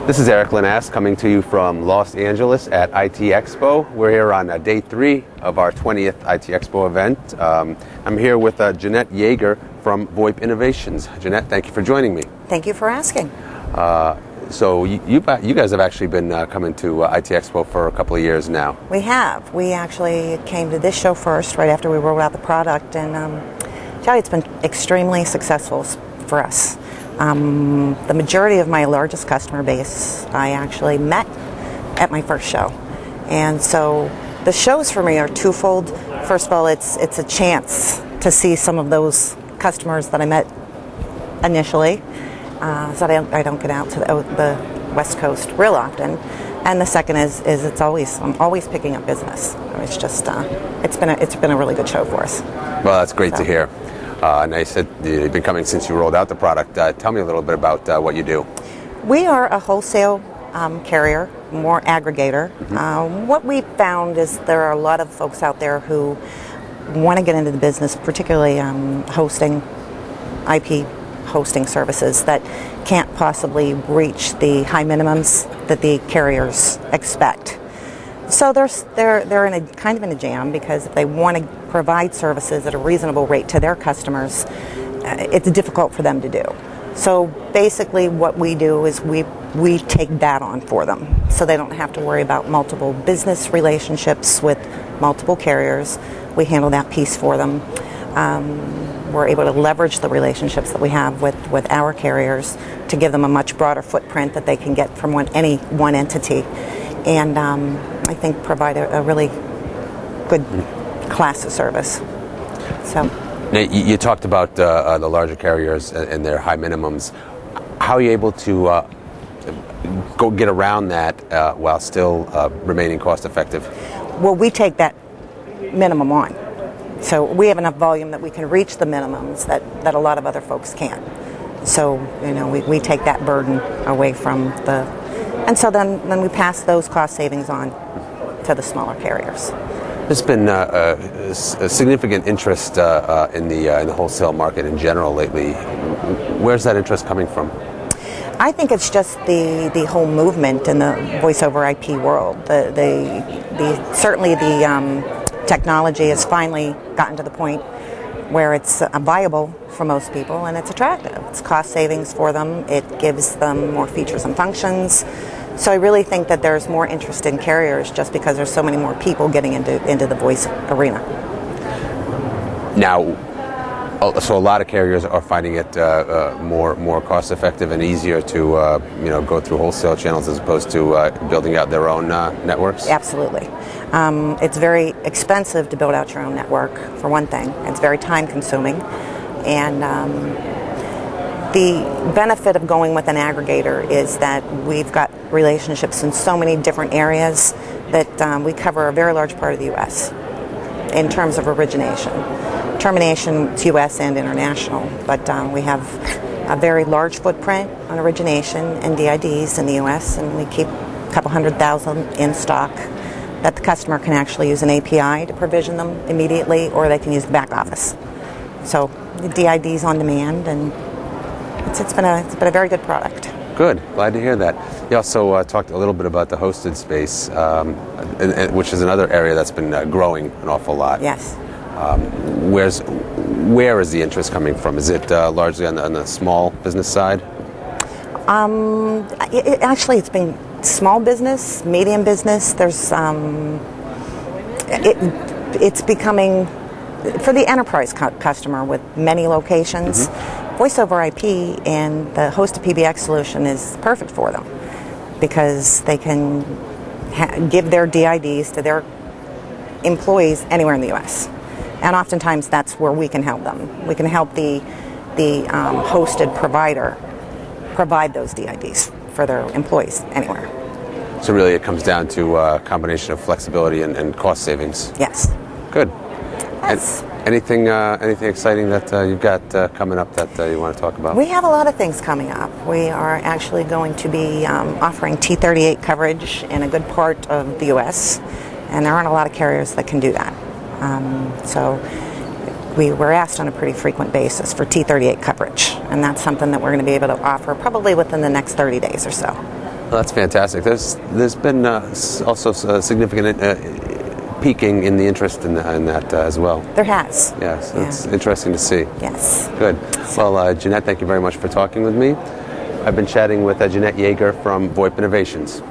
This is Erik Linask coming to you from Los Angeles at IT Expo. We're here on day 3 of our 20th IT Expo event. I'm here with Jeanette Yeager from VoIP Innovations. Jeanette, thank you for joining me. Thank you for asking. So you guys have actually been coming to IT Expo for a couple of years now. We have. We actually came to this show first, right after we rolled out the product, and it's been extremely successful for us. The majority of my largest customer base I actually met at my first show. And so the shows for me are twofold. First of all, it's a chance to see some of those customers that I met initially, so I don't get out to the West Coast real often. And the second is I'm always picking up business. It's just it's been a really good show for us. Well, that's great to hear. And I said you've been coming since you rolled out the product. Tell me a little bit about what you do. We are a wholesale carrier, more aggregator. Mm-hmm. What we found is there are a lot of folks out there who want to get into the business, particularly hosting, IP hosting services that can't possibly reach the high minimums that the carriers expect. So they're in a jam, because if they want to provide services at a reasonable rate to their customers, it's difficult for them to do. So basically what we do is we take that on for them, so they don't have to worry about multiple business relationships with multiple carriers. We handle that piece for them. We're able to leverage the relationships that we have with our carriers to give them a much broader footprint that they can get from any one entity, and I think provide a really good class of service. So, now, you talked about the larger carriers and their high minimums. How are you able to go get around that while still remaining cost effective? Well, we take that minimum on. So we have enough volume that we can reach the minimums that a lot of other folks can't. So, we take that burden away from and so then we pass those cost savings on to the smaller carriers. There's been a significant interest in the wholesale market in general lately. Where's that interest coming from? I think it's just the whole movement in the voice over IP world. Certainly the technology has finally gotten to the point where it's viable for most people, and it's attractive. It's cost savings for them. It gives them more features and functions. So I really think that there's more interest in carriers just because there's so many more people getting into the voice arena. Now, so a lot of carriers are finding it more cost effective and easier to go through wholesale channels as opposed to building out their own networks? Absolutely. It's very expensive to build out your own network, for one thing. It's very time consuming. And the benefit of going with an aggregator is that we've got relationships in so many different areas that we cover a very large part of the U.S. in terms of origination. Termination, it's U.S. and international, but we have a very large footprint on origination and DIDs in the U.S., and we keep a couple 100,000 in stock that the customer can actually use an API to provision them immediately, or they can use the back office. So the DID's on demand, and it's been a very good product. Good, glad to hear that. You also talked a little bit about the hosted space, which is another area that's been growing an awful lot. Yes. Where is the interest coming from? Is it largely on the small business side? Actually, it's been small business, medium business. There's it's becoming, for the enterprise customer with many locations. Mm-hmm. Voice over IP and the hosted PBX solution is perfect for them, because they can give their DIDs to their employees anywhere in the U.S. And oftentimes that's where we can help them. We can help the hosted provider provide those DIDs for their employees anywhere. So really it comes down to a combination of flexibility and cost savings. Yes. Good. Yes. Anything exciting that you've got coming up that you want to talk about? We have a lot of things coming up. We are actually going to be offering T38 coverage in a good part of the U.S., and there aren't a lot of carriers that can do that. So we were asked on a pretty frequent basis for T38 coverage, and that's something that we're going to be able to offer probably within the next 30 days or so. That's fantastic. There's been also significant peaking in the interest in that as well. There has. Yes, it's interesting to see. Yes. Good. Well, Jeanette, thank you very much for talking with me. I've been chatting with Jeanette Yeager from VoIP Innovations.